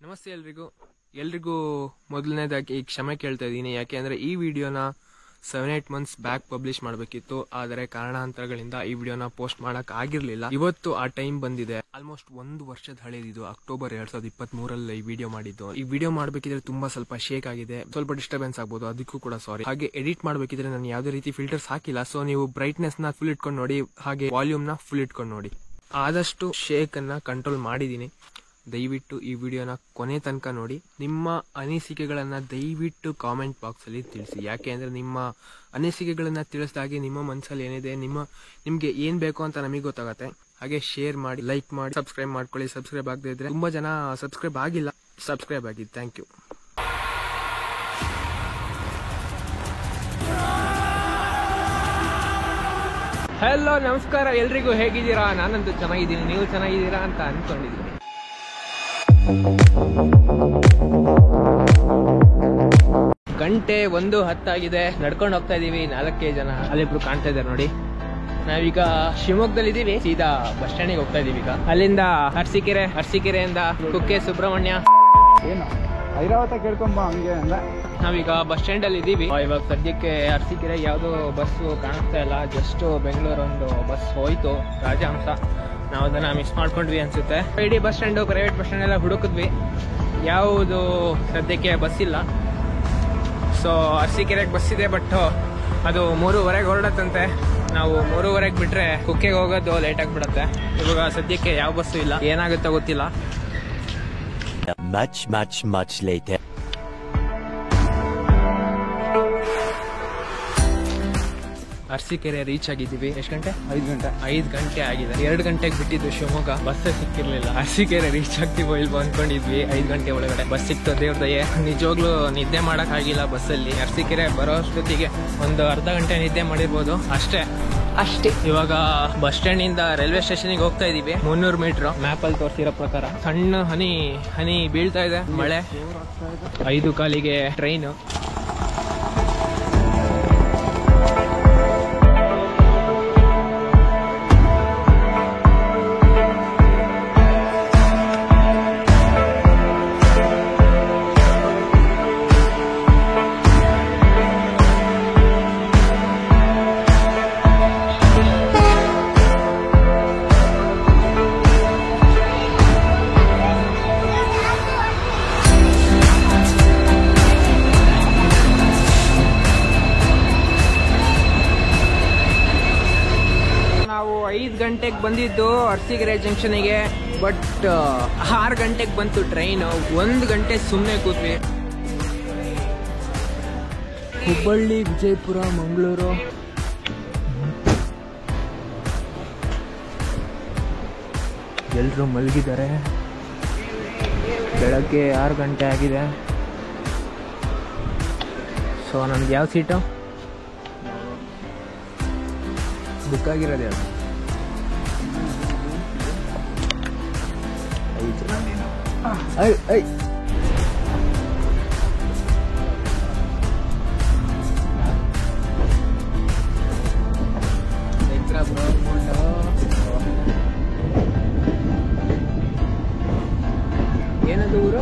ನಮಸ್ತೆ ಎಲ್ರಿಗೂ ಮೊದಲನೇದಾಗಿ ಕ್ಷಮೆ ಕೇಳ್ತಾ ಇದ್ದೀನಿ. ಯಾಕೆ ಅಂದರೆ ಈ ವಿಡಿಯೋನ 7-8 ಮಂತ್ಸ್ ಬ್ಯಾಕ್ ಪಬ್ಲಿಷ್ ಮಾಡಬೇಕಿತ್ತು. ಆದರೆ ಕಾರಣಾಂತರಗಳಿಂದ ಈ ವಿಡಿಯೋನ ಪೋಸ್ಟ್ ಮಾಡಕ್ ಆಗಿರ್ಲಿಲ್ಲ. ಇವತ್ತು ಆ ಟೈಮ್ ಬಂದಿದೆ. ಆಲ್ಮೋಸ್ಟ್ 1 ವರ್ಷದ ಹಳೇದಿದು. ಅಕ್ಟೋಬರ್ 2023 ಈ ವಿಡಿಯೋ ಮಾಡಿದ್ದು. ಈ ವಿಡಿಯೋ ಮಾಡಬೇಕಿದ್ರೆ ಸ್ವಲ್ಪ ಶೇಕ್ ಆಗಿದೆ, ಸ್ವಲ್ಪ ಡಿಸ್ಟರ್ಬೆನ್ಸ್ ಆಗ್ಬೋದು, ಅದಕ್ಕೂ ಕೂಡ ಸಾರಿ. ಹಾಗೆ ಎಡಿಟ್ ಮಾಡಬೇಕಿದ್ರೆ ನಾನು ಯಾವುದೇ ರೀತಿ ಫಿಲ್ಟರ್ಸ್ ಹಾಕಿಲ್ಲ. ಸೊ ನೀವು ಬ್ರೈಟ್ನೆಸ್ ನ ಫುಲ್ ಇಟ್ಕೊಂಡು ನೋಡಿ, ಹಾಗೆ ವಾಲ್ಯೂಮ್ ನ ಫುಲ್ ಇಟ್ಕೊಂಡು ನೋಡಿ. ಆದಷ್ಟು ಶೇಕ್ ಅನ್ನ ಕಂಟ್ರೋಲ್ ಮಾಡಿದೀನಿ. ದಯವಿಟ್ಟು ಈ ವಿಡಿಯೋನ ಕೊನೆ ತನಕ ನೋಡಿ. ನಿಮ್ಮ ಅನಿಸಿಕೆಗಳನ್ನ ದಯವಿಟ್ಟು ಕಾಮೆಂಟ್ ಬಾಕ್ಸ್ ಅಲ್ಲಿ ತಿಳಿಸಿ. ಯಾಕೆ ಅಂದ್ರೆ ನಿಮ್ಮ ಅನಿಸಿಕೆಗಳನ್ನ ತಿಳಿಸಿದಾಗೆ ನಿಮ್ಮ ಮನಸ್ಸಲ್ಲಿ ಏನಿದೆ, ನಿಮ್ಗೆ ಏನ್ ಬೇಕು ಅಂತ ನಮಗೆ ಗೊತ್ತಾಗತ್ತೆ. ಹಾಗೆ ಶೇರ್ ಮಾಡಿ, ಲೈಕ್ ಮಾಡಿ, ಸಬ್ಸ್ಕ್ರೈಬ್ ಮಾಡ್ಕೊಳ್ಳಿ. ಸಬ್ಸ್ಕ್ರೈಬ್ ಆಗದೆ ಇದ್ರೆ ತುಂಬಾ ಜನ ಸಬ್ಸ್ಕ್ರೈಬ್ ಆಗಿಲ್ಲ, ಸಬ್ಸ್ಕ್ರೈಬ್ ಆಗಿ. Thank you. ಹಲೋ, ನಮಸ್ಕಾರ ಎಲ್ರಿಗೂ. ಹೇಗಿದ್ದೀರಾ? ನಾನಂತೂ ಚೆನ್ನಾಗಿದ್ದೀನಿ. ನೀವು ಚೆನ್ನಾಗಿದ್ದೀರಾ ಅಂತ ಅನ್ಕೊಂಡಿದ್ದೀನಿ. ಗಂಟೆ 1:10 ನಡ್ಕೊಂಡು ಹೋಗ್ತಾ ಇದೀವಿ. 4 ಜನ, ಅಲ್ಲಿಬ್ರು ಕಾಣ್ತಾ ಇದಾರೆ ನೋಡಿ. ನಾವೀಗ ಶಿವಮೊಗ್ಗದಲ್ಲಿ ಇದೀವಿ. ಸೀದಾ ಬಸ್ ಸ್ಟ್ಯಾಂಡಿಗೆ ಹೋಗ್ತಾ ಇದೀವಿ. ಈಗ ಅಲ್ಲಿಂದ ಅರಸೀಕೆರೆಯಿಂದ ಕುಕ್ಕೆ ಸುಬ್ರಹ್ಮಣ್ಯ, ಏನು ಐರಾವತ ಕೇಳ್ಕೊಂಬ ಹಂಗೆ ಅಂದ. ನಾವೀಗ ಬಸ್ ಸ್ಟ್ಯಾಂಡ್ ಅಲ್ಲಿ ಇದೀವಿ. ಇವಾಗ ಸದ್ಯಕ್ಕೆ ಅರಸೀಕೆರೆ ಯಾವ್ದು ಬಸ್ ಕಾಣಿಸ್ತಾ ಇಲ್ಲ. ಜಸ್ಟ್ ಬೆಂಗಳೂರು ಒಂದು ಬಸ್ ಹೋಯ್ತು, ರಾಜಹಂಸ. ನಾವು ಅದನ್ನ ಮಿಸ್ ಮಾಡ್ಕೊಂಡ್ವಿ ಅನ್ಸುತ್ತೆ. ಇಡೀ bus stand, private bus stand ಎಲ್ಲ ಹುಡುಕಿದ್ವಿ, ಯಾವುದು ಸದ್ಯಕ್ಕೆ ಬಸ್ ಇಲ್ಲ. ಸೊ ಅರಸೀಕೆರೆಗೆ ಬಸ್ ಇದೆ, ಬಟ್ ಅದು 3:15 ಹೊರಡತ್ತಂತೆ. ನಾವು 3:15 ಬಿಟ್ರೆ ಕುಕ್ಕೆಗೆ ಹೋಗೋದು ಲೇಟ್ ಆಗಿಬಿಡತ್ತೆ. ಇವಾಗ ಸದ್ಯಕ್ಕೆ ಯಾವ ಬಸ್ಸು ಇಲ್ಲ, ಏನಾಗುತ್ತೋ ಗೊತ್ತಿಲ್ಲ. much later. ಅರಸೀಕೆರೆ ರೀಚ್ ಆಗಿದ್ದೀವಿ. ಎಷ್ಟು ಗಂಟೆ? 5 ಗಂಟೆ ಆಗಿದೆ. 2 ಗಂಟೆಗೆ ಬಿಟ್ಟಿದ್ದು ಶಿವಮೊಗ್ಗ. ಬಸ್ಸೇ ಸಿಕ್ಕಿರ್ಲಿಲ್ಲ. ಅರಸೀಕೆರೆ ರೀಚ್ ಆಗ್ತೀವೋ ಇಲ್ವೋ ಅನ್ಕೊಂಡಿದ್ವಿ. 5 ಗಂಟೆ ಒಳಗಡೆ ಬಸ್ ಸಿಕ್ತು, ದೇವ್ರ ದಯೆ. ನಿಜವಾಗ್ಲೂ ನಿದ್ದೆ ಮಾಡಕ್ ಆಗಿಲ್ಲ ಬಸ್ಸಲ್ಲಿ. ಅರಸೀಕೆರೆ ಬರೋ ಅಷ್ಟೊತ್ತಿಗೆ ಒಂದು ಅರ್ಧ ಗಂಟೆ ನಿದ್ದೆ ಮಾಡಿರ್ಬೋದು ಅಷ್ಟೇ. ಇವಾಗ ಬಸ್ ಸ್ಟ್ಯಾಂಡ್ ಇಂದ ರೈಲ್ವೆ ಸ್ಟೇಷನ್ಗೆ ಹೋಗ್ತಾ ಇದೀವಿ. 300 ಮೀಟರ್ ಮ್ಯಾಪ್ ಅಲ್ಲಿ ತೋರಿಸಿರೋ ಪ್ರಕಾರ. ಸಣ್ಣ ಹನಿ ಬೀಳ್ತಾ ಇದೆ, ಮಳೆ. 5:15 ಟ್ರೈನ್. ನಾವು 5 ಗಂಟೆಗೆ ಬಂದಿದ್ದು ಅರಸೀಕೆರೆ ಜಂಕ್ಷನ್ಗೆ, ಬಟ್ 6 ಗಂಟೆಗೆ ಬಂತು ಟ್ರೈನ್. 1 ಗಂಟೆ ಸುಮ್ಮನೆ ಕೂತ್ವಿ. ಹುಬ್ಬಳ್ಳಿ, ವಿಜಯಪುರ, ಮಂಗಳೂರು. ಎಲ್ಲರೂ ಮಲಗಿದ್ದಾರೆ. ಬೆಳಗ್ಗೆ 6 ಗಂಟೆ ಆಗಿದೆ. ಸೊ ನಮ್ದು ಯಾವ ಸೀಟು ಬುಕ್ ಆಗಿರೋದು? ಯಾವುದು? 5. ಏನದು ಊರು?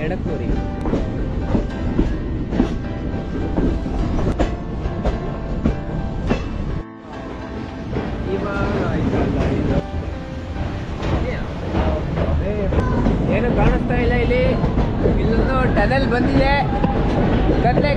ಎಡಕ್ಕೂರಿ. ಏನು ಕಾಣಿಸ್ತಾ ಇಲ್ಲ ಇಲ್ಲಿ. ಇಲ್ಲೊಂದು ಟನಲ್ ಬಂದಿದೆ. ಗದ್ಲೆ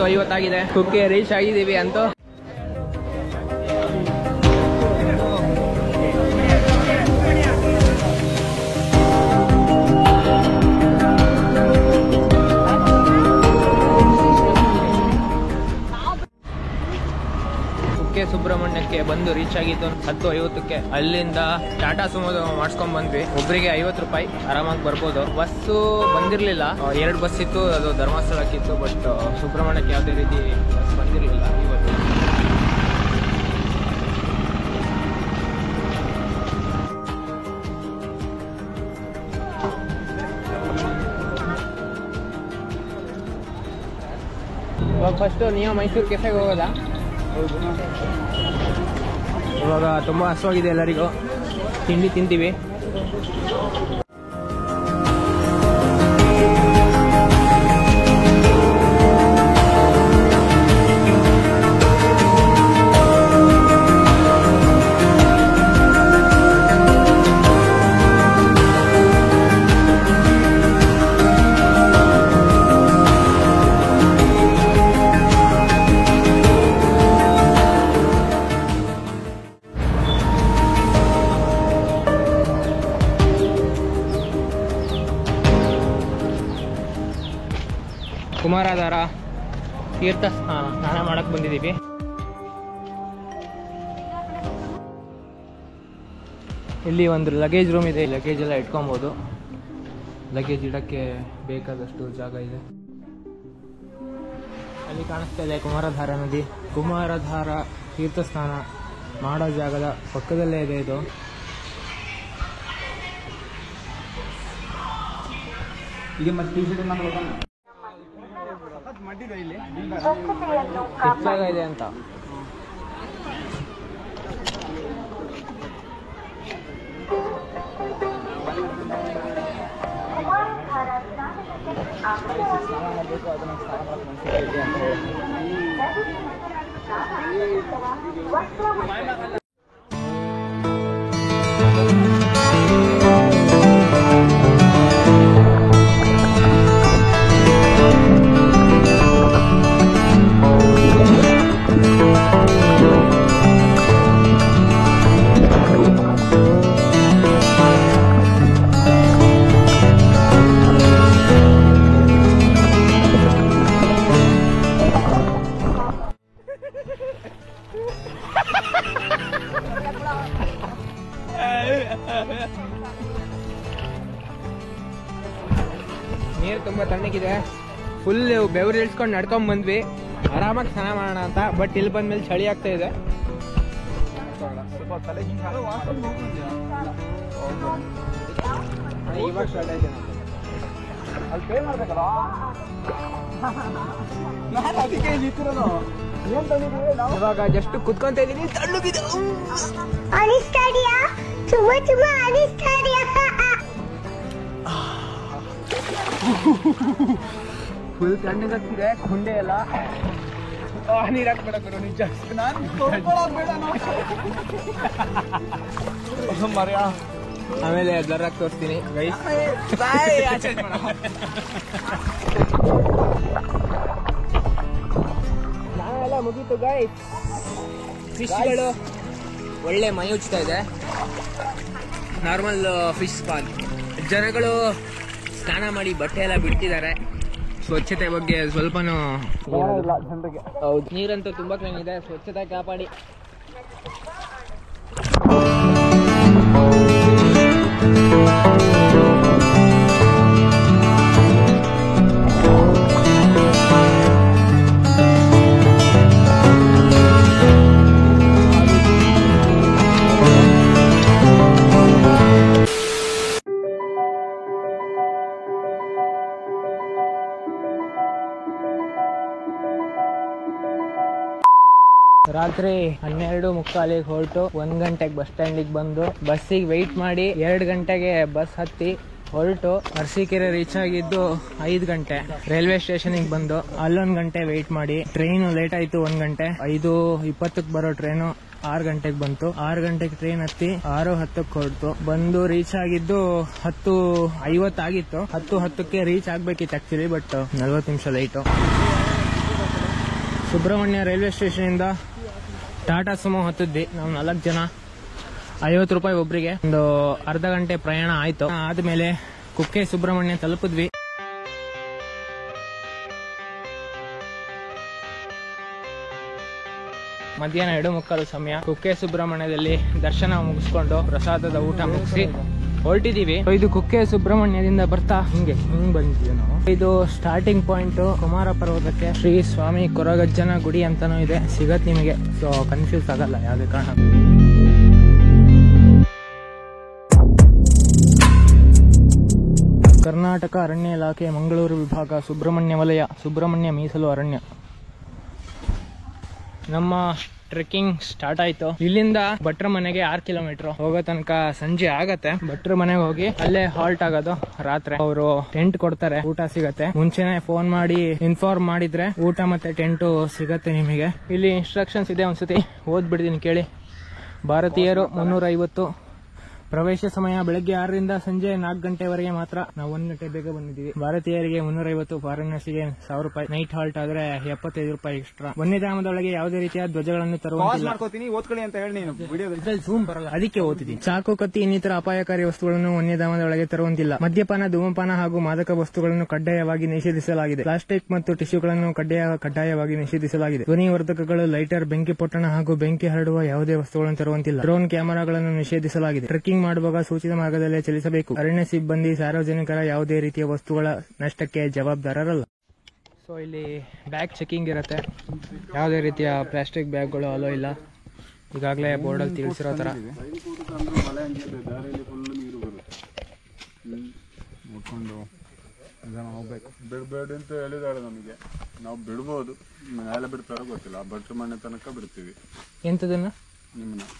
10:50 ಕುಕ್ಕೆ ರೀಚ್ ಆಗಿದ್ದೀವಿ ಅಂತ. ಕುಕ್ಕೆ ಸುಬ್ರಹ್ಮಣ್ಯಕ್ಕೆ ಬಂದು ರೀಚ್ ಆಗಿದ್ದು 10:50. ಅಲ್ಲಿಂದ ಟಾಟಾ ಸುಮೋ ಮಾಡ್ಸ್ಕೊಂಡ್ ಬಂದ್ವಿ. ಒಬ್ರಿಗೆ 50 ರೂಪಾಯಿ ಆರಾಮಾಗಿ ಬರ್ಬೋದು. ಬಸ್ಸು ಬಂದಿರ್ಲಿಲ್ಲ, 2 ಬಸ್ ಇತ್ತು, ಅದು ಧರ್ಮಸ್ಥಳಕ್ಕಿತ್ತು. ಬಟ್ ಸುಬ್ರಹ್ಮಣ್ಯಕ್ಕೆ ಯಾವುದೇ ರೀತಿ ಬಸ್ ಬಂದಿರಲಿಲ್ಲ ಇವತ್ತು. ಇವಾಗ ಫಸ್ಟು ನೀವು ಮೈಸೂರು ಕೆಫೆಗೆ ಹೋಗೋದಾ? ಇವಾಗ ತುಂಬ ಹಸುವಾಗಿದೆ ಎಲ್ಲರಿಗೂ, ತಿಂಡಿ ತಿಂತೀವಿ. ಕುಮಾರಾಧಾರ ತೀರ್ಥ ಸ್ನಾನ ಮಾಡಕ್ ಬಂದಿದ್ದೀವಿ. ಇಲ್ಲಿ ಒಂದು ಲಗೇಜ್ ರೂಮ್ ಇದೆ, ಲಗೇಜ್ ಎಲ್ಲ ಇಟ್ಕೊಬೋದು. ಲಗೇಜ್ ಇಡಕ್ಕೆ ಬೇಕಾದಷ್ಟು ಜಾಗ ಇದೆ. ಅಲ್ಲಿ ಕಾಣಿಸ್ತಾ ಇದೆ ಕುಮಾರಧಾರ ನದಿ. ಕುಮಾರಧಾರ ತೀರ್ಥ ಸ್ನಾನ ಮಾಡೋ ಜಾಗದ ಪಕ್ಕದಲ್ಲೇ ಇದೆ ಇದು. ಈಗ ಮತ್ತೆ ಇದೆ ಅಂತ ನೀರು ತುಂಬಾ ತಣ್ಣಗಿದೆ. ಫುಲ್ ಬೆವರು ಇಳಿಸ್ಕೊಂಡು ನಡ್ಕೊಂಡ್ ಬಂದ್ವಿ, ಆರಾಮಾಗಿ ಸ್ನಾನ ಮಾಡೋಣ ಅಂತ. ಬಟ್ ಇಲ್ಲಿ ಬಂದ್ಮೇಲೆ ಚಳಿ ಆಗ್ತಾ ಇದೆ. ಇವಾಗ ಸ್ಟಾರ್ಟ್ ಆಯ್ತು. ಅಲ್ಲಿ ಪೇ ಮಾಡ್ಬೇಕಲ್ಲ, ಇವಾಗ ಜಸ್ಟ್ ಕುತ್ಕೊಂತ ಇದೀನಿ, ತಣ್ಣಗಿದೆ. ಫುಲ್ ತಣ್ಣಗಾಗ್ತಿದೆ, ಕುಂಡೆ ಎಲ್ಲ. ನೀರ್ ಹಾಕ್ಬೇಡ ಗುರು, ನಿಜ ಮರ್ಯ. ಆಮೇಲೆ ಬ್ಲರ್ ತೋರಿಸ್ತೀನಿ ಗೈಸ್. ನಾವೆಲ್ಲ ಮುಗೀತು ಗೈಸ್. ಫಿಶ್ಗಳು ಒಳ್ಳೆ ಮೈ ಉಚ್ತಾ ಇದೆ. ನಾರ್ಮಲ್ ಫಿಶ್ ಸ್ಪಾಲ್. ಜನಗಳು ಸ್ನಾನ ಮಾಡಿ ಬಟ್ಟೆ ಎಲ್ಲ ಬಿಡ್ತಿದ್ದಾರೆ. ಸ್ವಚ್ಛತೆ ಬಗ್ಗೆ ಸ್ವಲ್ಪನೂ ಜನರಿಗೆ. ಹೌದು, ನೀರಂತೂ ತುಂಬಾ ಕ್ಲೀನ್ ಇದೆ. ಸ್ವಚ್ಛತೆ ಕಾಪಾಡಿ. ರಾತ್ರಿ 12:45 ಹೊರಟು 1 ಗಂಟೆಗೆ ಬಸ್ ಸ್ಟ್ಯಾಂಡಿಗೆ ಬಂದು ಬಸ್ಸಿಗೆ ವೆಯ್ಟ್ ಮಾಡಿ 2 ಗಂಟೆಗೆ ಬಸ್ ಹತ್ತಿ ಹೊರಟು ಅರಸೀಕೆರೆ ರೀಚ್ ಆಗಿದ್ದು 5 ಗಂಟೆ. ರೈಲ್ವೆ ಸ್ಟೇಷನ್ಗೆ ಬಂದು ಅಲ್ಲೊಂದು ಗಂಟೆ ವೆಯ್ಟ್ ಮಾಡಿ ಟ್ರೈನು ಲೇಟ್ ಆಯ್ತು 1 ಗಂಟೆ. 5:20 ಬರೋ ಟ್ರೈನು 6 ಗಂಟೆಗೆ ಬಂತು. 6 ಗಂಟೆಗೆ ಟ್ರೈನ್ ಹತ್ತಿ 6:10 ಹೊರಟು ಬಂದು ರೀಚ್ ಆಗಿದ್ದು 10:50 ಆಗಿತ್ತು. 10:10ಕ್ಕೆ ರೀಚ್ ಆಗ್ಬೇಕಿತ್ತು ಆಕ್ಚುಲಿ, ಬಟ್ 40 ನಿಮಿಷ ಲೈಟು. ಸುಬ್ರಹ್ಮಣ್ಯ ರೈಲ್ವೆ ಸ್ಟೇಷನಿಂದ ಟಾಟಾ ಸುಮೋ ಹತ್ತಿದ್ವಿ ನಾವು 4 ಜನ. 50 ರೂಪಾಯಿ ಒಬ್ರಿಗೆ. ಒಂದು ಅರ್ಧ ಗಂಟೆ ಪ್ರಯಾಣ ಆಯ್ತು. ಆದ್ಮೇಲೆ ಕುಕ್ಕೆ ಸುಬ್ರಹ್ಮಣ್ಯ ತಲುಪಿದ್ವಿ. ಮಧ್ಯಾಹ್ನ 2:30 ಸಮಯ. ಕುಕ್ಕೆ ಸುಬ್ರಹ್ಮಣ್ಯದಲ್ಲಿ ದರ್ಶನ ಮುಗಿಸ್ಕೊಂಡು ಪ್ರಸಾದದ ಊಟ ಮುಗಿಸಿ ಹೊರಟಿದೀವಿ. ಇದು ಕುಕ್ಕೆ ಸುಬ್ರಹ್ಮಣ್ಯದಿಂದ ಬರ್ತಾ ಹಿಂಗ್ ಬಂದಿದ್ದೀವಿ ನಾವು. ಇದು ಸ್ಟಾರ್ಟಿಂಗ್ ಪಾಯಿಂಟ್ ಕುಮಾರ ಪರ್ವತಕ್ಕೆ. ಶ್ರೀ ಸ್ವಾಮಿ ಕೊರಗಜ್ಜನ ಗುಡಿ ಅಂತಾನೂ ಇದೆ, ಸಿಗತ್ ನಿಮಗೆ. ಸೊ ಕನ್ಫ್ಯೂಸ್ ಆಗಲ್ಲ ಯಾವುದೇ ಕಾರಣ. ಕರ್ನಾಟಕ ಅರಣ್ಯ ಇಲಾಖೆ ಮಂಗಳೂರು ವಿಭಾಗ ಸುಬ್ರಹ್ಮಣ್ಯ ವಲಯ, ಸುಬ್ರಹ್ಮಣ್ಯ ಮೀಸಲು ಅರಣ್ಯ. ನಮ್ಮ ಟ್ರೆಕ್ಕಿಂಗ್ ಸ್ಟಾರ್ಟ್ ಆಯ್ತು. ಇಲ್ಲಿಂದ ಭಟ್ರ ಮನೆಗೆ 6 ಕಿಲೋಮೀಟರ್ ಹೋಗೋ ತನಕ ಸಂಜೆ ಆಗತ್ತೆ. ಭಟ್ರ ಮನೆಗೆ ಹೋಗಿ ಅಲ್ಲೇ ಹಾಲ್ಟ್ ಆಗೋದು. ರಾತ್ರಿ ಅವರು ಟೆಂಟ್ ಕೊಡ್ತಾರೆ, ಊಟ ಸಿಗತ್ತೆ. ಮುಂಚೆನೆ ಫೋನ್ ಮಾಡಿ ಇನ್ಫಾರ್ಮ್ ಮಾಡಿದ್ರೆ ಊಟ ಮತ್ತೆ ಟೆಂಟು ಸಿಗತ್ತೆ ನಿಮಗೆ. ಇಲ್ಲಿ ಇನ್ಸ್ಟ್ರಕ್ಷನ್ಸ್ ಇದೆ, ಒಂದ್ಸತಿ ಓದ್ಬಿಡ್ತೀನಿ ಕೇಳಿ. ಭಾರತೀಯರು 350. ಪ್ರವೇಶ ಸಮಯ ಬೆಳಗ್ಗೆ 6ರಿಂದ ಸಂಜೆ 4 ಗಂಟೆವರೆಗೆ ಮಾತ್ರ. ನಾವು 1 ಗಂಟೆ ಬೇಗ ಬಂದಿದ್ದೀವಿ. ಭಾರತೀಯರಿಗೆ 350, ಫಾರಿನರ್ಸ್ಗೆ 1000 ರೂಪಾಯಿ. ನೈಟ್ ಹಾಲ್ಟ್ ಆದ್ರೆ 75 ರೂಪಾಯಿ ಎಕ್ಸ್ಟ್ರಾ. ವನ್ಯಧಾಮದೊಳಗೆ ಯಾವುದೇ ರೀತಿಯ ಧ್ವಜಗಳನ್ನು ತರುವಂತಿಲ್ಲ. ಝೂಮ್ ಬರಲ್ಲ, ಅದಕ್ಕೆ ಓದ್ತಿದ್ದೀನಿ. ಚಾಕು, ಕತ್ತಿ ಇನ್ನಿತರ ಅಪಾಯಕಾರಿ ವಸ್ತುಗಳನ್ನು ವನ್ಯಧಾಮದೊಳಗೆ ತರುವಂತಿಲ್ಲ. ಮದ್ಯಪಾನ, ಧೂಮಪಾನ ಹಾಗೂ ಮಾದಕ ವಸ್ತುಗಳನ್ನು ಕಡ್ಡಾಯವಾಗಿ ನಿಷೇಧಿಸಲಾಗಿದೆ. ಪ್ಲಾಸ್ಟಿಕ್ ಮತ್ತು ಟಿಶ್ಯೂಗಳನ್ನು ಕಡ್ಡಾಯವಾಗಿ ನಿಷೇಧಿಸಲಾಗಿದೆ. ಧ್ವನಿವರ್ಧಕಗಳು, ಲೈಟರ್, ಬೆಂಕಿ ಪೊಟ್ಟಣ ಹಾಗೂ ಬೆಂಕಿ ಹರಡುವ ಯಾವುದೇ ವಸ್ತುಗಳನ್ನು ತರುವಂತಿಲ್ಲ. ಡ್ರೋನ್ ಕ್ಯಾಮೆರಾಗಳನ್ನು ನಿಷೇಧಿಸಲಾಗಿದೆ. ಟ್ರೆಕ್ಕಿಂಗ್ ಮಾಡುವಾಗ ಸೂಚಿತ ಮಾರ್ಗದಲ್ಲೇ ಚಲಿಸಬೇಕು. ಅರಣ್ಯ ಸಿಬ್ಬಂದಿ ಸಾರ್ವಜನಿಕರ ಯಾವುದೇ ರೀತಿಯ ವಸ್ತುಗಳ ನಷ್ಟಕ್ಕೆ ಜವಾಬ್ದಾರರಲ್ಲ. ಸೊ ಇಲ್ಲಿ ಬ್ಯಾಗ್ ಚೆಕಿಂಗ್ ಇರುತ್ತೆ. ಯಾವುದೇ ರೀತಿಯ ಪ್ಲಾಸ್ಟಿಕ್ ಬ್ಯಾಗ್ಗಳು ಅಲೋ ಇಲ್ಲ. ಈಗಾಗಲೇ ಬೋರ್ಡಲ್ಲಿ ತಿಳಿಸಿರೋ ತರ. ಬಿಡಬೇಡಿ ಅಂತ ಹೇಳಿದಾರೆ ನಮಗೆ. ನಾವು ಬಿಡ್ಬೋದು, ಮೇಲೆ ಬಿಡ್ತಾರೋ ಗೊತ್ತಿಲ್ಲ. ಭಟ್ರ ಮನೆ ತನಕ ಬಿಡ್ತೀವಿ. ಎಂತದನ್ನ ನಿಮ್ಮನ್ನ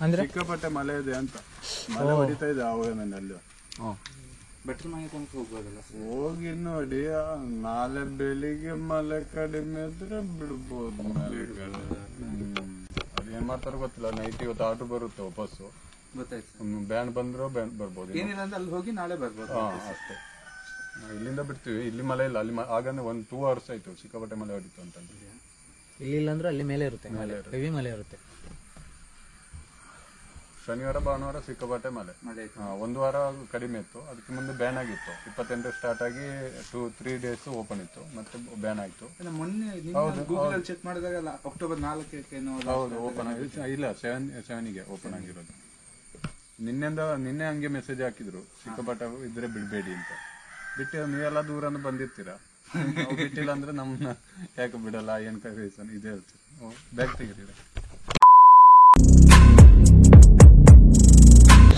ಅಂದ್ರೆ ಸಿಕ್ಕಾಪಟ್ಟೆ ಮಳೆ ಇದೆ ಅಂತ. ಮಳೆ ಹೊಡಿತಾ ಇದೆ ಆವಾಗ ಅಲ್ಲಿ. ಭಟ್ರ ಮನೆ ತನಕ ಹೋಗ್ಬೋದಲ್ಲ? ಹೋಗಿ ನೋಡಿ, ನಾಳೆ ಬೆಳಿಗ್ಗೆ ಮಳೆ ಕಡಿಮೆ ಇದ್ರೆ ಬಿಡ್ಬೋದು. ಅದೇನ್ ಮಾಡ್ತಾರೋ ಗೊತ್ತಿಲ್ಲ. ನೈಟ್ ಇವತ್ತು ಆರ್ಡರ್ ಬರುತ್ತೆ ವಾಪಸ್ಸು. ಬ್ಯಾಂಡ್ ಬಂದ್ರು ಬ್ಯಾಂಡ್ ಬರ್ಬೋದು. ಏನಿಲ್ಲ ಅಂದ್ರೆ ಅಲ್ಲಿ ಹೋಗಿ ನಾಳೆ ಬರ್ಬೋದು. ಅಷ್ಟೇ. ಇಲ್ಲಿಂದ ಬಿಡ್ತೀವಿ. ಇಲ್ಲಿ ಮಳೆ ಇಲ್ಲ. ಅಲ್ಲಿ ಆಗಂದ್ರೆ 1-2 hours ಆಯ್ತು ಸಿಕ್ಕಾಪಟ್ಟೆ ಮಳೆ ಹೊಡಿತು ಅಂತ. ಇಲ್ಲಿ ಅಂದ್ರೆ ಅಲ್ಲಿ ಮೇಲೆ ಇರುತ್ತೆ, ಹೆವಿ ಮಳೆ ಇರುತ್ತೆ. ಶನಿವಾರ ಭಾನುವಾರ ಸಿಕ್ಕಾಪಟ್ಟೆ ಮಳೆ. 1 ವಾರ ಕಡಿಮೆ ಇತ್ತು. ಅದಕ್ಕೆ ಮುಂದೆ ಬ್ಯಾನ್ ಆಗಿತ್ತು. 28 ಸ್ಟಾರ್ಟ್ ಆಗಿ 2-3 days ಓಪನ್ ಇತ್ತು, ಮತ್ತೆ ಬ್ಯಾನ್ ಆಯ್ತು. ಮೊನ್ನೆ ಚೆಕ್ ಮಾಡಿದಾಗ ಅಕ್ಟೋಬರ್ 4ಕ್ಕೆ ಹೌದು ಓಪನ್ ಆಗಿ. ಇಲ್ಲ 7ಗೆ ಓಪನ್ ಆಗಿರೋದು. ನಿನ್ನೆ ಹಂಗೆ ಮೆಸೇಜ್ ಹಾಕಿದ್ರು, ಸಿಕ್ಕಾಪಟ್ಟೆ ಇದ್ರೆ ಬಿಡ್ಬೇಡಿ ಅಂತ. ಬಿಟ್ಟು ನೀವೆಲ್ಲ ದೂರನ ಬಂದಿರ್ತೀರಾ. ಬಿಟ್ಟಿಲ್ಲ ಅಂದ್ರೆ ನಮ್ಮನ್ನ ಯಾಕೆ ಬಿಡಲ್ಲ, ಏನ್ ರೀಸನ್ ಇದೇ ಹೇಳ್ತೀವಿ. ಬ್ಯಾಗ್ ತೆಗಿತೀರ.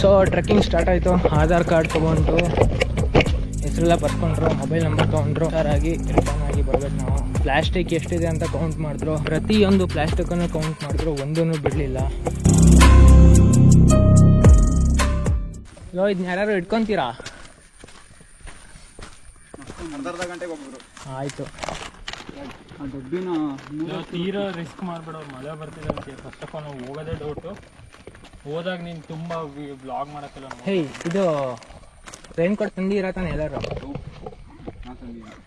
ಸೊ ಟ್ರೆಕ್ಕಿಂಗ್ ಸ್ಟಾರ್ಟ್ ಆಯಿತು. ಆಧಾರ್ ಕಾರ್ಡ್ ತೊಗೊಂಡು ಹೆಸರೆಲ್ಲ ಬರ್ಕೊಂಡ್ರು, ಮೊಬೈಲ್ ನಂಬರ್ ತೊಗೊಂಡ್ರು. ಆಗಿ ರಿಟರ್ನ್ ಆಗಿ ಬರ್ಬೇಕು ನಾವು. ಪ್ಲಾಸ್ಟಿಕ್ ಎಷ್ಟಿದೆ ಅಂತ ಕೌಂಟ್ ಮಾಡಿದ್ರು. ಪ್ರತಿಯೊಂದು ಪ್ಲಾಸ್ಟಿಕ್ಕನ್ನು ಕೌಂಟ್ ಮಾಡಿದ್ರು, ಒಂದೂ ಬಿಡಲಿಲ್ಲ. ಇದನ್ನ ಯಾರು ಇಟ್ಕೊಂತೀರಾ? ಅರ್ಧ ಗಂಟೆಗೆ ಹೋಗ್ಬಿದ್ರು. ಆಯಿತು. ತೀರಾ ರಿಸ್ಕ್ ಮಾಡ್ಬೇಡ. ಮಳೆ ಬರ್ತಿದೆ. ಫಸ್ಟ್ ಆಫ್ ಆಲ್ ನಾವು ಹೋಗೋದೇ ಡೌಟು. ಹೋದಾಗ ನೀನು ತುಂಬ ಬ್ಲಾಗ್ ಮಾಡಕ್ಕೆಲ್ಲ. ಹೇ, ಇದು ರೈನ್ ಕೋಟ್ ತಂದಿರ ತಾನೆ ಎಲ್ಲರೂ?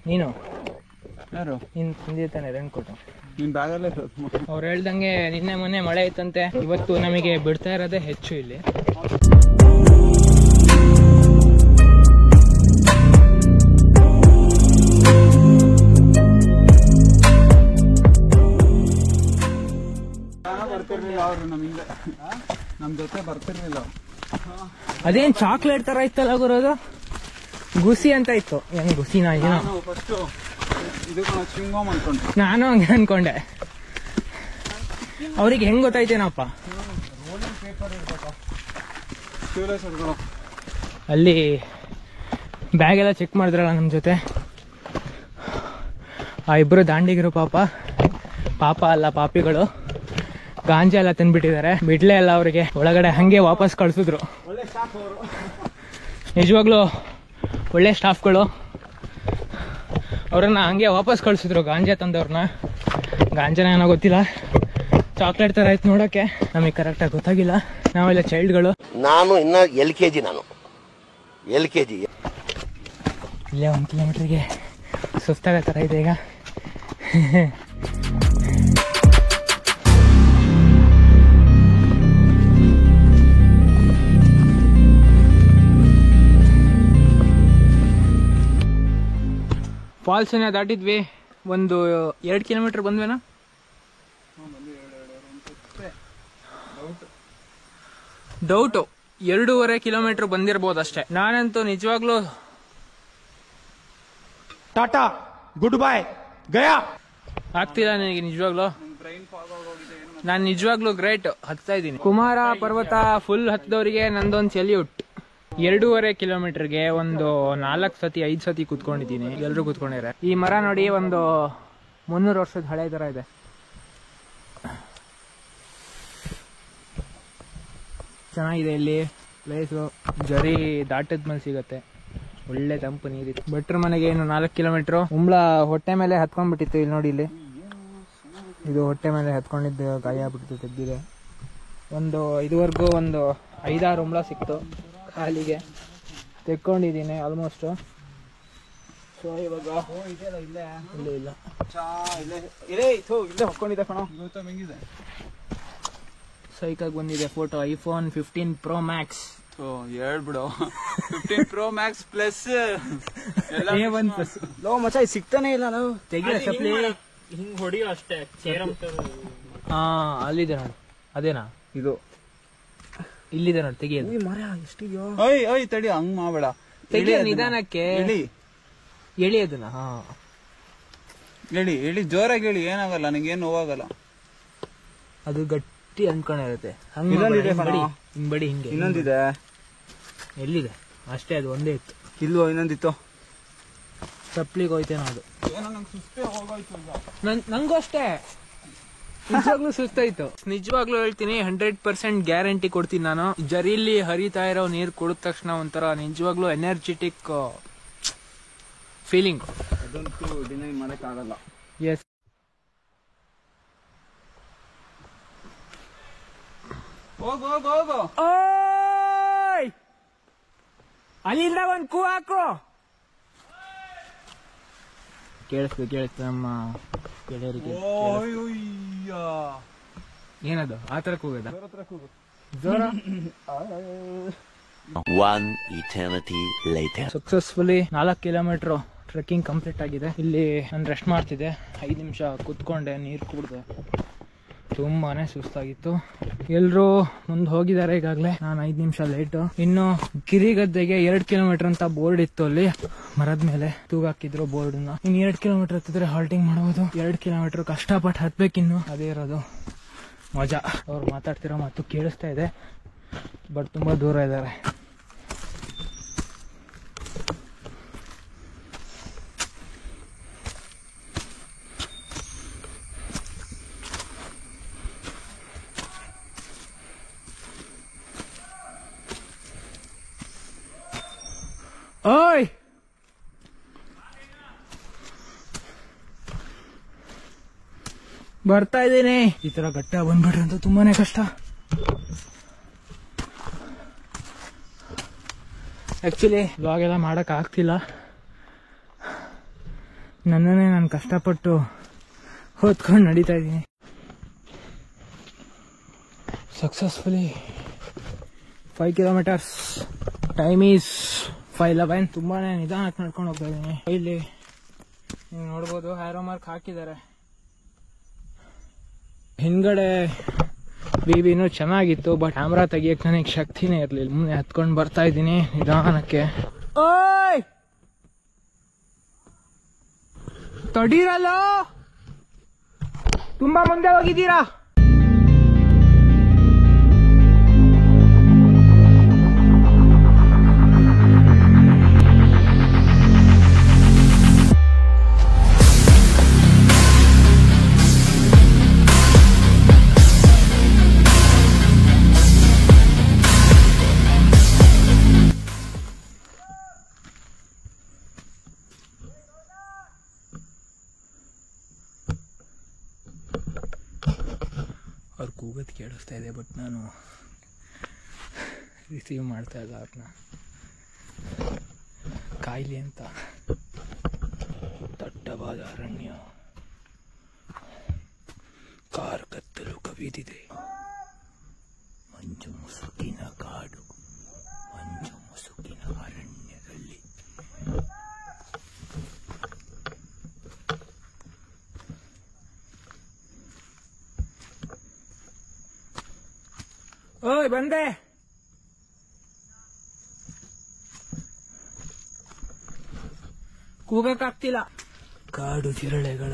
ನೀನು ತಂದಿರ್ತಾನೆ ರೈನ್ ಕೋಟ್? ಅವ್ರು ಹೇಳ್ದಂಗೆ ನಿನ್ನೆ ಮೊನ್ನೆ ಮಳೆ ಇತ್ತಂತೆ. ಇವತ್ತು ನಮಗೆ ಬಿಡ್ತಾ ಇರೋದೇ ಹೆಚ್ಚು ಇಲ್ಲಿ. ನಮ್ ಜೊತೆ ಬರ್ತಿರ್ಲಿಲ್ಲ. ಅದೇನ್ ಚಾಕ್ಲೇಟ್ ತರ ಇತ್ತಲ್ಲ ಗುರೋದು? ಗುಸಿ ಅಂತ ಇತ್ತು. ಏನ್ ಗುಸಿನಾ? ಏನೋ ಫಸ್ಟ್ ಚಿಂಗೋಮ್ ಅನ್ಕೊಂಡೆ. ನಾನು ಹಂಗೆ ಅನ್ಕೊಂಡೆ. ಅವ್ರಿಗೆ ಹೆಂಗ್ ಗೊತ್ತಾಯ್ತೇನಪ್ಪ? ಅಲ್ಲಿ ಬ್ಯಾಗ್ ಎಲ್ಲ ಚೆಕ್ ಮಾಡಿದ್ರಲ್ಲ ನಮ್ಮ ಜೊತೆ. ಆ ಇಬ್ರು ದಾಂಡಿಗರು ಪಾಪ ಅಲ್ಲ ಪಾಪಿಗಳು. ಗಾಂಜಾ ಎಲ್ಲ ತಂದ್ಬಿಟ್ಟಿದ್ದಾರೆ. ಬಿಡ್ಲೇ ಎಲ್ಲ ಅವರಿಗೆ. ಒಳಗಡೆ ಹಂಗೆ ವಾಪಸ್ ಕಳ್ಸಿದ್ರು. ನಿಜವಾಗ್ಲೂ ಒಳ್ಳೆ ಸ್ಟಾಫ್ಗಳು. ಅವ್ರನ್ನ ಹಂಗೆ ವಾಪಸ್ ಕಳ್ಸಿದ್ರು, ಗಾಂಜಾ ತಂದವ್ರನ್ನ. ಗಾಂಜಾನ ಏನೋ ಗೊತ್ತಿಲ್ಲ, ಚಾಕ್ಲೇಟ್ ತರ ಆಯ್ತು ನೋಡೋಕೆ. ನಮಗೆ ಕರೆಕ್ಟಾಗಿ ಗೊತ್ತಾಗಿಲ್ಲ. ನಾವೆಲ್ಲ ಚೈಲ್ಡ್ಗಳು. ನಾನು ಇನ್ನ LKG. ಇಲ್ಲೇ 1 ಕಿಲೋಮೀಟರ್ಗೆ ಸುಸ್ತಾಗೋ ಥರ ಇದೆ ಈಗ. ಫಾಲ್ಸನ್ನ ದಾಟಿದ್ವಿ, ಒಂದು 2 ಕಿಲೋಮೀಟರ್ ಬಂದ್ವೇನಾ? ಡೌಟು 2.5 ಕಿಲೋಮೀಟರ್ ಬಂದಿರ್ಬೋದು ಅಷ್ಟೇ. ನಾನಂತೂ ನಿಜವಾಗ್ಲೂ ಟಾಟಾ ಗುಡ್ ಬೈ ಗಯಾ ಆಗ್ತಿಲ್ಲ ನನಗೆ ನಿಜವಾಗ್ಲೂ. ನಾನು ನಿಜವಾಗ್ಲೂ ಗ್ರೇಟ್, ಹತ್ತಾ ಇದ್ದೀನಿ. ಕುಮಾರ ಪರ್ವತ ಫುಲ್ ಹತ್ತದವರಿಗೆ ನಂದೊಂದು ಸೆಲ್ಯೂಟ್. 2.5 ಕಿಲೋಮೀಟರ್ಗೆ ಒಂದು 4 ಸತಿ 5 ಸತಿ ಕುತ್ಕೊಂಡಿದ್ದೀನಿ. ಎಲ್ಲರೂ ಕುತ್ಕೊಂಡಿದ್ದಾರೆ. ಈ ಮರ ನೋಡಿ, ಒಂದು 300 ವರ್ಷದ ಹಳೆ ತರ ಇದೆ. ಚೆನ್ನಾಗಿದೆ ಇಲ್ಲಿ ಪ್ಲೇಸು. ಜರಿ ದಾಟದ ಮೇಲೆ ಸಿಗತ್ತೆ, ಒಳ್ಳೆ ತಂಪು ನೀರಿತ್ತು. ಭಟ್ರ ಮನೆಗೆ ಏನು 4 ಕಿಲೋಮೀಟ್ರು. ಉಂಬ್ಳ ಹೊಟ್ಟೆ ಮೇಲೆ ಹತ್ಕೊಂಡ್ಬಿಟ್ಟಿತ್ತು. ಇಲ್ಲಿ ನೋಡಿ, ಇಲ್ಲಿ ಇದು ಹೊಟ್ಟೆ ಮೇಲೆ ಹತ್ಕೊಂಡಿದ್ದು ಗಾಯ ಆಗ್ಬಿಟ್ಟಿತ್ತು, ತೆಗ್ದಿದೆ. ಇದುವರೆಗೂ ಒಂದು 5-6 ಉಂಬ್ಳ ಸಿಕ್ತು ಕಾಲಿಗೆ, ತೆಕ್ಕೊಂಡಿದ್ದೀನಿ ಆಲ್ಮೋಸ್ಟ್. ಸೊ ಇವಾಗ ಇಲ್ಲೇ ಹೊಕ್ಕೊಂಡಿದ್ದೆ ಕಣೋ. ಸೈಕಾಗಿ ಬಂದಿದೆ ಫೋಟೋ. IPhone 15 Pro Max. ಹೇಳ್ಬಿಡು 15 Pro Max ಪ್ಲಸ್ ಲೋ ಮಚ್ಚ, ಸಿಗ್ತಾನೆ ಇಲ್ಲ. ನಾವು ತೆಗಿಯ ಚಪ್ಲಿ ಹಿಂಗ್ ಹೊಡಿಯೋ ಅಷ್ಟೇ. ಹಾ, ಅಲ್ಲಿದೆ ನೋಡಿ. ಅದೇನಾ ಇದು? ಇಲ್ಲಿದೆ ನೋಡಿ, ತೆಗಿಯೋದು. ಮರ ಎಷ್ಟಿದೆಯೋ. ಓಯ್ ತಡಿ, ಹಂಗ್ ಮಾಡಬೇಡ. ತೆಗಿಯ ನಿಧಾನಕ್ಕೆ ಎಳಿ ಅದನ್ನ. ಹಾ, ಎಳಿ ಜೋರಾಗಿ ಹೇಳಿ, ಏನಾಗಲ್ಲ, ನನಗೇನು ನೋವಾಗಲ್ಲ. ಅದು ಗಟ್ಟಿ ಅಂದ್ಕೊಂಡಿರುತ್ತೆ. ಹಿಂಗ್ ಬಡಿ ಹಿಂಗೆ. ಇನ್ನೊಂದಿದೆ. ಎಲ್ಲಿದೆ? ಅಷ್ಟೇ, ಅದು ಒಂದೇ ಇತ್ತು. ಇಲ್ವೋ? ಇನ್ನೊಂದಿತ್ತು. ಚಪ್ಲಿಗೆ ಹೋಯ್ತೇನೋ ಅದು. ನಂಗೂ ಅಷ್ಟೇ, ನಿಜವಾಗ್ಲೂ ಸುಸ್ತಾಯ್ತು. ನಿಜವಾಗ್ಲೂ ಹೇಳ್ತೀನಿ, 100% ಗ್ಯಾರಂಟಿ ಕೊಡ್ತೀನಿ ನಾನು. ಜರೀಲಿ ಹರಿತಾ ಇರೋ ನೀರು ಕುಡಿದ ತಕ್ಷಣ ಒಂಥರ ನಿಜವಾಗ್ಲೂ ಎನರ್ಜೆಟಿಕ್ ಫೀಲಿಂಗ್. ಅದಂತೂ ಡಿನೈ ಮಾಡಕ್ ಆಗಲ್ಲ. ಎಸ್. ಹೋಗು. ಅಲ್ಲಿಂದ ಒಂದ್ ಕೂ ಹಾಕು. ಕೇಳಿಸ್ತು ನಮ್ಮ ಗೆಳೆಯರಿಗೆ. ಏನದು ಆ ತರ ಕೂಗದ? ಜೋರ. One eternity later. Successfully 4 kilometre trekking complete ಆಗಿದೆ. ಇಲ್ಲಿ ನಾನು ರೆಸ್ಟ್ ಮಾಡ್ತಿದ್ದೆ, 5 ನಿಮಿಷ ಕುತ್ಕೊಂಡೆ, ನೀರು ಕುಡ್ದೆ. ತುಂಬಾನೇ ಸುಸ್ತಾಗಿತ್ತು. ಎಲ್ರು ಮುಂದೆ ಹೋಗಿದ್ದಾರೆ ಈಗಾಗಲೇ. ನಾನು 5 ನಿಮಿಷ ಲೇಟು. ಇನ್ನು ಗಿರಿಗದ್ದೆಗೆ 2 ಕಿಲೋಮೀಟರ್ ಅಂತ ಬೋರ್ಡ್ ಇತ್ತು ಅಲ್ಲಿ ಮರದ ಮೇಲೆ ತೂಗಾಕಿದ್ರು ಬೋರ್ಡ್ ನ. ಇನ್ನು 2 ಕಿಲೋಮೀಟರ್ ಹತ್ತಿದ್ರೆ ಹಾಲ್ಟಿಂಗ್ ಮಾಡಬಹುದು. 2 ಕಿಲೋಮೀಟರ್ ಕಷ್ಟಪಟ್ಟು ಹತ್ಬೇಕಿನ್ನು, ಅದೇ ಇರೋದು ಮಜಾ. ಅವ್ರು ಮಾತಾಡ್ತಿರೋ ಮಾತು ಕೇಳಿಸ್ತಾ ಇದೆ, ಬಟ್ ತುಂಬಾ ದೂರ ಇದ್ದಾರೆ. ಓಯ್, ಬರ್ತಾ ಇದ್ದೀನಿ. ಈ ತರ ಗಟ್ಟ ಬಂದ್ಬಿಟ್ರೆ ಅಂತ ತುಂಬಾನೇ ಕಷ್ಟ. ಆಕ್ಚುಲಿ ವ್ಲಾಗ್ ಎಲ್ಲ ಮಾಡಕ್ ಆಗ್ತಿಲ್ಲ. ನನ್ನನ್ನೇ ನಾನು ಕಷ್ಟಪಟ್ಟು ಹೊತ್ಕೊಂಡು ನಡೀತಾ ಇದ್ದೀನಿ. Successfully 5 kilometres. Time is 5:11. ತುಂಬಾನೇ ನಿಧಾನಕ್ಕೆ ನಡ್ಕೊಂಡು ಹೋಗ್ತಾ ಇದ್ದೀನಿ. ಇಲ್ಲಿ ನೀವು ನೋಡ್ಬೋದು, ಹ್ಯಾರೋ ಮಾರ್ಕ್ ಹಾಕಿದ್ದಾರೆ. ಹಿಂದ್ಗಡೆ ಬಿಬಿನೂ ಚೆನ್ನಾಗಿತ್ತು, ಬಟ್ ಕ್ಯಾಮ್ರಾ ತೆಗಿಯಕ್ಕೆ ನನಗೆ ಶಕ್ತಿನೇ ಇರಲಿಲ್ಲ. ಮುಂದೆ ಹತ್ಕೊಂಡು ಬರ್ತಾ ಇದ್ದೀನಿ ನಿಧಾನಕ್ಕೆ. ಓಯ್, ತಡೀರಲ್ಲ, ತುಂಬಾ ಮುಂದೆ ಹೋಗಿದ್ದೀರಾ. ಅವ್ರು ಕೂಗೋದು ಕೇಳಿಸ್ತಾ ಇದೆ, ಬಟ್ ನಾನು ರಿಸೀವ್ ಮಾಡ್ತಾ ಇಲ್ಲ ಅವ್ರನ್ನ. ಕಾಯಿಲೆ ಅಂತ ದಟ್ಟವಾದ ಅರಣ್ಯ. ಬಿದ್ದಿದೆ. ಮಂಜು ಮುಸುಕಿನ ಕಾಡು, ಮಂಜು ಮುಸುಕಿನ ಅರಣ್ಯದಲ್ಲಿ. ಓಯ್ ಬಂದೆ. ಕೂಗಕ್ಕಾಗ್ತಿಲ್ಲ. ಕಾಡು ಜಿರಳೆಗಳ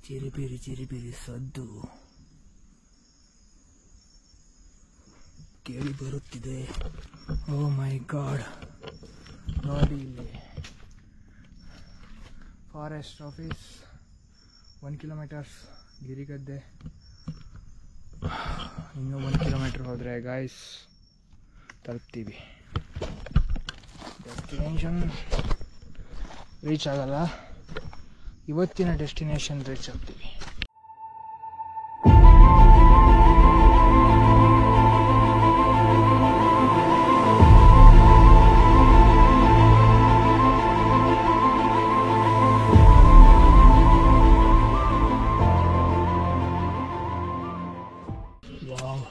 ಚಿರಿಬಿರಿ ಚಿರಿಬಿರಿ ಸದ್ದು ಕೇಳಿ ಬರುತ್ತಿದೆ. ಓ ಮೈ ಗಾಡ್, ನೋಡಿ ಇಲ್ಲಿ ಫಾರೆಸ್ಟ್ ಆಫೀಸ್, 1 ಕಿಲೋಮೀಟರ್ಸ್ ಗಿರಿಗದ್ದೆ. ಇನ್ನೂ 1 ಕಿಲೋಮೀಟರ್ ಹೋದರೆ ಗಾಯ್ಸ್ ತಲುಪ್ತೀವಿ. ಡೆಸ್ಟಿನೇಷನ್ ರೀಚ್ ಆಗಲ್ಲ, ಇವತ್ತಿನ ಡೆಸ್ಟಿನೇಷನ್ ರೀಚ್ ಆಗ್ತೀವಿ. ವಾವ್,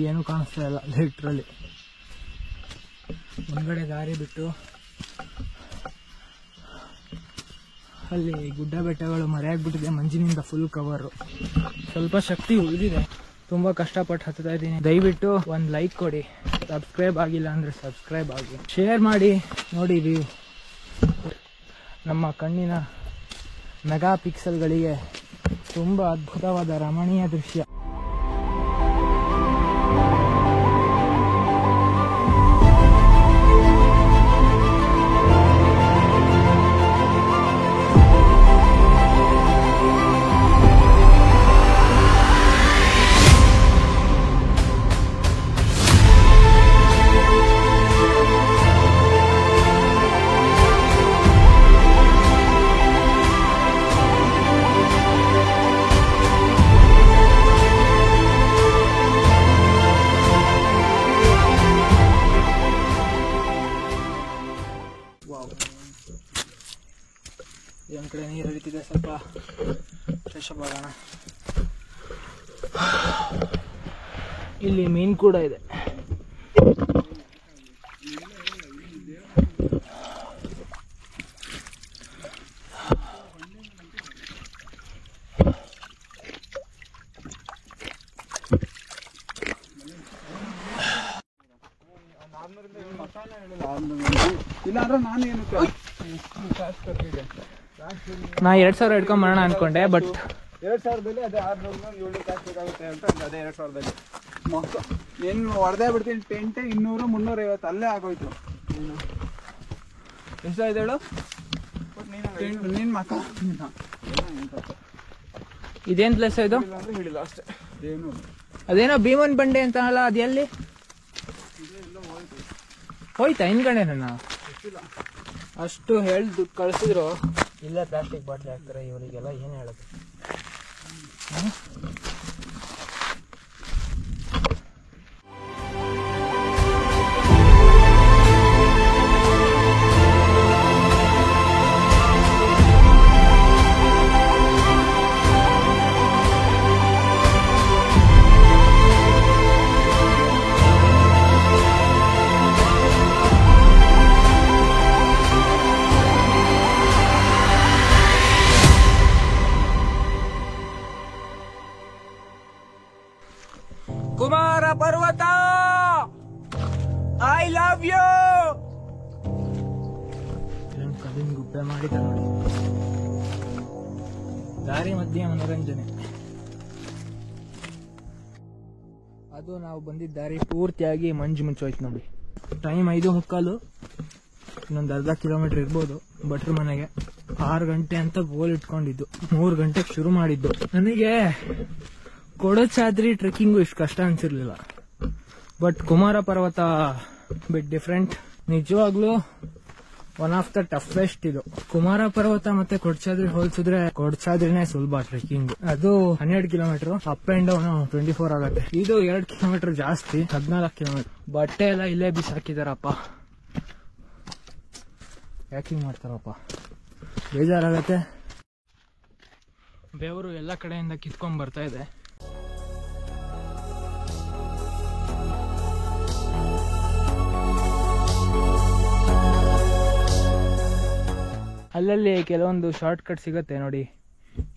ಏನು ಕಾಣಿಸ್ತಾ ಇಲ್ಲ ಲಿಟ್ರಲಿ. ಮುಂದ್ಗಡೆ ದಾರಿ ಬಿಟ್ಟು ಅಲ್ಲಿ ಗುಡ್ಡ ಬೆಟ್ಟಗಳು ಮರೆಯಾಗ್ಬಿಟ್ಟಿದೆ, ಮಂಜಿನಿಂದ ಫುಲ್ ಕವರು. ಸ್ವಲ್ಪ ಶಕ್ತಿ ಉಳಿದಿದೆ, ತುಂಬ ಕಷ್ಟಪಟ್ಟು ಹತ್ತಾ ಇದ್ದೀನಿ. ದಯವಿಟ್ಟು ಒಂದು ಲೈಕ್ ಕೊಡಿ, ಸಬ್ಸ್ಕ್ರೈಬ್ ಆಗಿಲ್ಲ ಅಂದರೆ ಸಬ್ಸ್ಕ್ರೈಬ್ ಆಗಿ, ಶೇರ್ ಮಾಡಿ. ನೋಡಿ ವ್ಯೂ, ನಮ್ಮ ಕಣ್ಣಿನ ಮೆಗಾ ಪಿಕ್ಸೆಲ್ಗಳಿಗೆ ತುಂಬ ಅದ್ಭುತವಾದ ರಮಣೀಯ ದೃಶ್ಯ. ಒಂದು ಕಡೆ ನೀರು ಹರಿತಿದೆ, ಸ್ವಲ್ಪ ಫ್ರೆಶ್ ಅಪ್ ಆಗೋಣ. ಇಲ್ಲಿ ಮೀನು ಕೂಡ ಇದೆ. ಇಲ್ಲಾಂದ್ರೆ ನಾನೇನು ನಾ 2,000 ಇಟ್ಕೊಂಬರೋಣ ಅನ್ಕೊಂಡೆ, ಬಟ್ 2,000ದಲ್ಲಿ ಅದೇ 600 700 ಕ್ಯಾಶ್ ಬೇಕಾಗುತ್ತೆ ಅಂತ ಅದೇ 2,000ದಲ್ಲಿ ಮಕ್ಕ ಏನು ಹೊಡೆದೇ ಬಿಡ್ತೀನಿ. ಟೆಂಟೆ 200 350 ಅಲ್ಲೇ ಆಗೋಯ್ತು. ಎಷ್ಟಾಯ್ತು ಹೇಳು ನಿನ್ನ ಮಕ್ಕ. ಇದೇನು ಪ್ಲೇಸ್ ಇದು? ಅಂದ್ರೆ ಹೇಳಿಲ್ಲ ಅಷ್ಟೇ, ಏನು ಅದೇನೋ ಭೀಮನ್ ಬಂಡೆ ಅಂತ ಅಲ್ಲ, ಅದು ಎಲ್ಲಿ ಹೋಯ್ತಾ? ಹಿಂದ್ಗಡೆ ನನ್ನ ಅಷ್ಟು ಹೇಳ್ದು ಕಳಿಸಿದ್ರು. ಇಲ್ಲೇ ಪ್ಲಾಸ್ಟಿಕ್ ಬಾಟ್ಲಿ ಹಾಕ್ತಾರೆ ಇವರಿಗೆಲ್ಲ, ಏನು ಹೇಳೋದು? ಕುಮಾರ ಪರ್ವತ, ಐ ಲವ್ ಯು. ಕಲ್ಲಿನ ಗುಪ್ಪೆ ಮಾಡಿದ ನೋಡಿ, ದಾರಿ ಮಧ್ಯೆ ಮನೋರಂಜನೆ. ಅದು ನಾವು ಬಂದಿದ್ದ ದಾರಿ ಪೂರ್ತಿಯಾಗಿ ಮಂಜು ಮುಚ್ಚೋಯ್ತು ನೋಡಿ. ಟೈಮ್ 5:15, ಇನ್ನೊಂದು ಅರ್ಧ ಕಿಲೋಮೀಟರ್ ಇರ್ಬೋದು ಭಟ್ರ ಮನೆಗೆ. 6 ಗಂಟೆ ಅಂತ ಗೋಲ್ ಇಟ್ಕೊಂಡಿದ್ದು, 3 ಗಂಟೆಗೆ ಶುರು ಮಾಡಿದ್ದು. ನನಗೆ ಕೊಡಚಾದ್ರಿ ಟ್ರೆಕ್ಕಿಂಗು ಇಷ್ಟು ಕಷ್ಟ ಅನ್ಸಿರ್ಲಿಲ್ಲ, ಬಟ್ ಕುಮಾರ ಪರ್ವತ ಬಿಟ್ ಡಿಫ್ರೆಂಟ್. ನಿಜವಾಗ್ಲೂ ಒನ್ ಆಫ್ ದ ಟಫೆಸ್ಟ್ ಇದು. ಕುಮಾರ ಪರ್ವತ ಮತ್ತೆ ಕೊಡಚಾದ್ರಿ ಹೋಲಿಸಿದ್ರೆ ಕೊಡಚಾದ್ರಿನೇ ಸುಲಭ ಟ್ರೆಕ್ಕಿಂಗ್. ಅದು 12 ಕಿಲೋಮೀಟರ್, ಅಪ್ ಅಂಡ್ ಡೌನ್ 24 ಆಗುತ್ತೆ. ಇದು 2 ಕಿಲೋಮೀಟರ್ ಜಾಸ್ತಿ, 14 ಕಿಲೋಮೀಟರ್. ಬಟ್ಟೆ ಎಲ್ಲ ಇಲ್ಲೇ ಬಿಸಾಕಿದಾರಪ್ಪ, ಯಾಕಿಂಗ್ ಮಾಡ್ತಾರಪ್ಪ, ಬೇಜಾರಾಗತ್ತೆ. ಬೆವರು ಎಲ್ಲ ಕಡೆಯಿಂದ ಕಿತ್ಕೊಂಡ್ ಬರ್ತಾ ಇದೆ. ಅಲ್ಲಲ್ಲಿ ಕೆಲವೊಂದು ಶಾರ್ಟ್ ಕಟ್ ಸಿಗುತ್ತೆ ನೋಡಿ,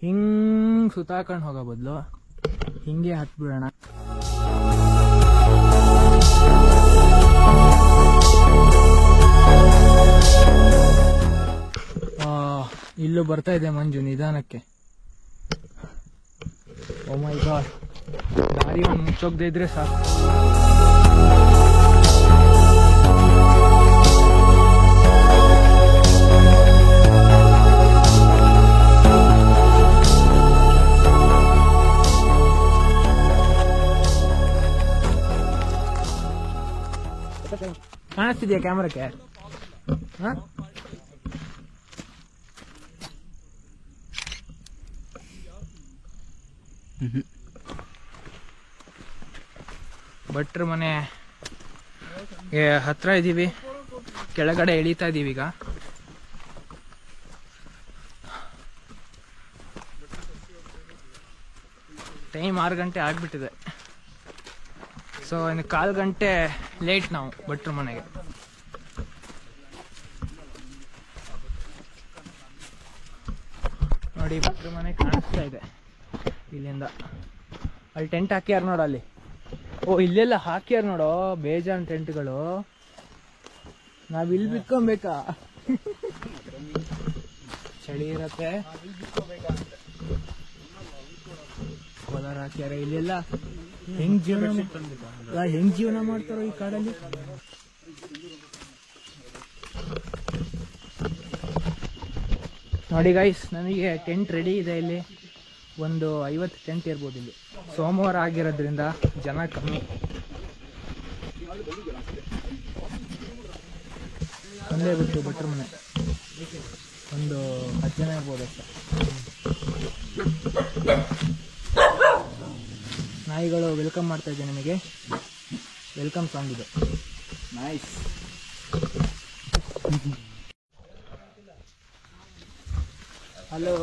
ಹಿಂಗ್ ಸುತ್ತಾಕೊಂಡು ಹೋಗೋ ಬದಲು ಹಿಂಗೆ ಹತ್ಬಿಡೋಣ. ಇಲ್ಲೂ ಬರ್ತಾ ಇದೆ ಮಂಜು ನಿಧಾನಕ್ಕೆ. ಓ ಮೈ ಗಾಡ್, ದಾರಿ ಒಂದು ಮುಚ್ಚೋಗದೆ ಇದ್ರೆ ಸಾಕು. ಕಾಣಿಸ್ತಿದ್ಯಾ ಕ್ಯಾಮ್ರಾಕ್ಕೆ? ಹಾ, ಭಟ್ರ ಮನೆ ಹತ್ರ ಇದ್ದೀವಿ, ಕೆಳಗಡೆ ಇಳಿತಾ ಇದ್ದೀವಿ ಈಗ. ಟೈಮ್ 6 ಗಂಟೆ ಆಗಿಬಿಟ್ಟಿದೆ. ಸೊ ಇನ್ನು 1/4 ಗಂಟೆ ಲೇಟ್ ನಾವು ಭಟ್ರ ಮನೆಗೆ. ನೋಡಿ ಭಟ್ರ ಮನೆ ಕಾಣಿಸ್ತಾ ಇದೆ ಇಲ್ಲಿಂದ. ಅಲ್ಲಿ ಟೆಂಟ್ ಹಾಕ್ಯಾರ ನೋಡ ಅಲ್ಲಿ. ಓ ಇಲ್ಲೆಲ್ಲ ಹಾಕ್ಯಾರ ನೋಡೋ ಬೇಜಾನ್ ಟೆಂಟ್ಗಳು. ನಾವ್ ಇಲ್ಲಿ ಬಿತ್ಕೊಬೇಕಾ? ಚಳಿ ಇರತ್ತೆ. ಕೋಲಾರ ಹಾಕ್ಯಾರ ಇಲ್ಲೆಲ್ಲ. ಹೆಂಗ್ ಜೀವನ ಮಾಡ್ತಾರೋ ಈ ಕಾಡಲ್ಲಿ. ನೋಡಿ ಗೈಸ್, ನಮಗೆ ಟೆಂಟ್ ರೆಡಿ ಇದೆ. ಇಲ್ಲಿ ಒಂದು 50 ಟೆಂಟ್ ಇರ್ಬೋದು. ಇಲ್ಲಿ ಸೋಮವಾರ ಆಗಿರೋದ್ರಿಂದ ಜನ ಕಮ್ಮಿ. ಒಂದೇ ಬಿಟ್ಟು ಭಟ್ರ ಮನೆ ಒಂದು 10 ಜನ ಇರ್ಬೋದು ಅಷ್ಟೇ. ನಾಯಿಗಳು ವೆಲ್ಕಮ್ ಮಾಡ್ತಾ ಇದೆ ನಿಮಗೆ. ವೆಲ್ಕಮ್ ಸಾಂಗ್ ಇದೆ. Nice. Hello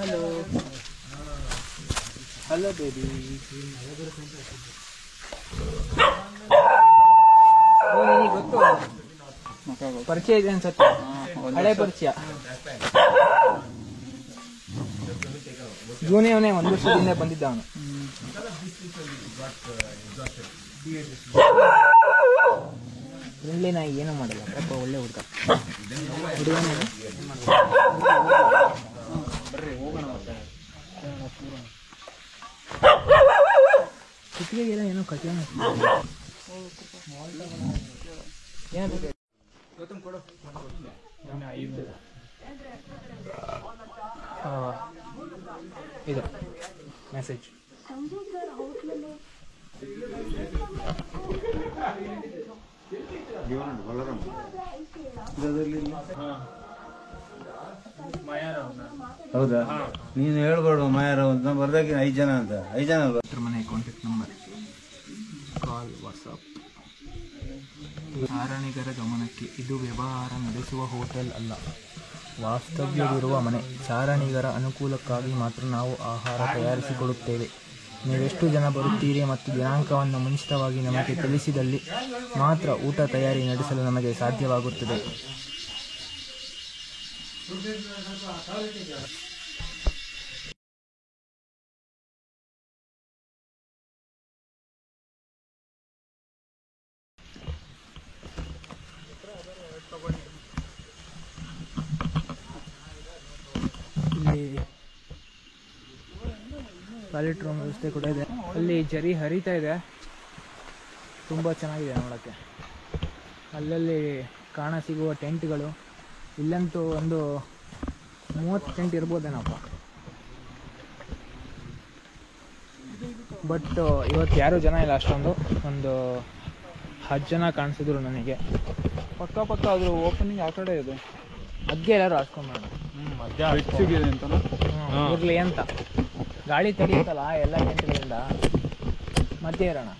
hello hello baby. ಗೊತ್ತು, ಪರಿಚಯ ಇದೆ ಅನ್ಸತ್ತೆ. ಹಳೆ ಪರಿಚಯ. ಜೂನಿಯವನೇ, 1 ವರ್ಷದಿಂದ ಬಂದಿದ್ದ ಅವನು. ಫ್ರೆಂಡ್ಲಿ ನಾಯಿ ಏನೂ ಮಾಡಲ್ಲ, ಪಾಪ ಒಳ್ಳೆ ಹುಡುಗ. ಹುಡುಗನೇ ಕುತ್ತಿಗೆಗೆಲ್ಲ ಏನೋ ಕಥೆ ಇದು ಮೆಸೇಜ್. ಹೌದಾ? ನೀನು ಹೇಳ್ಬೇಡು ಮಾಯಾರಾವ್ ಅಂತ. ಬರ್ದಾಗ 5 ಜನ ಅಂತ. 5 ಜನ ಅಲ್ವಾ? ಮನೆ ಕಾಂಟ್ಯಾಕ್ಟ್ ನಂಬರ್, ಕಾಲ್, ವಾಟ್ಸಪ್. ಸಾರಣಿಗರ ಗಮನಕ್ಕೆ, ಇದು ವ್ಯವಹಾರ ನಡೆಸುವ ಹೋಟೆಲ್ ಅಲ್ಲ, ವಾಸ್ತವ್ಯವಿರುವ ಮನೆ. ಸಾರಣಿಗರ ಅನುಕೂಲಕ್ಕಾಗಿ ಮಾತ್ರ ನಾವು ಆಹಾರ ತಯಾರಿಸಿಕೊಡುತ್ತೇವೆ. ನೀವೆಷ್ಟು ಜನ ಬರುತ್ತೀರಿ ಮತ್ತು ದಿನಾಂಕವನ್ನು ಮುಂಚಿತವಾಗಿ ನಮಗೆ ತಿಳಿಸಿದಲ್ಲಿ ಮಾತ್ರ ಊಟ ತಯಾರಿ ನಡೆಸಲು ನಮಗೆ ಸಾಧ್ಯವಾಗುತ್ತದೆ. ಇಲ್ಲಿ ಟಾಯ್ಲೆಟ್ ರೂಮ್ ವ್ಯವಸ್ಥೆ ಕೂಡ ಇದೆ. ಅಲ್ಲಿ ಜರಿ ಹರಿತಾ ಇದೆ, ತುಂಬ ಚೆನ್ನಾಗಿದೆ ನೋಡೋಕ್ಕೆ. ಅಲ್ಲಲ್ಲಿ ಕಾಣ ಸಿಗುವ ಟೆಂಟ್ಗಳು, ಇಲ್ಲಂತೂ ಒಂದು 30 ಟೆಂಟ್ ಇರ್ಬೋದೇನಪ್ಪ. ಬಟ್ ಇವತ್ತು ಯಾರೂ ಜನ ಇಲ್ಲ ಅಷ್ಟೊಂದು. ಒಂದು 10 ಜನ ಕಾಣಿಸಿದ್ರು ನನಗೆ. ಪಕ್ಕ ಅದ್ರ ಓಪನಿಂಗ್ ಆ ಕಡೆ ಇದೆ. ಅದ್ಗೆ ಎಲ್ಲರೂ ಹಾಸ್ಕೊಂಡ್ಬರೋಣ ಇರಲಿ ಅಂತ. ಗಾಳಿ ತಡೆಯುತ್ತಲ್ಲ ಎಲ್ಲ ಟೆಂಟ್ಗಳಿಂದ, ಮಧ್ಯೆ ಇರೋಣ.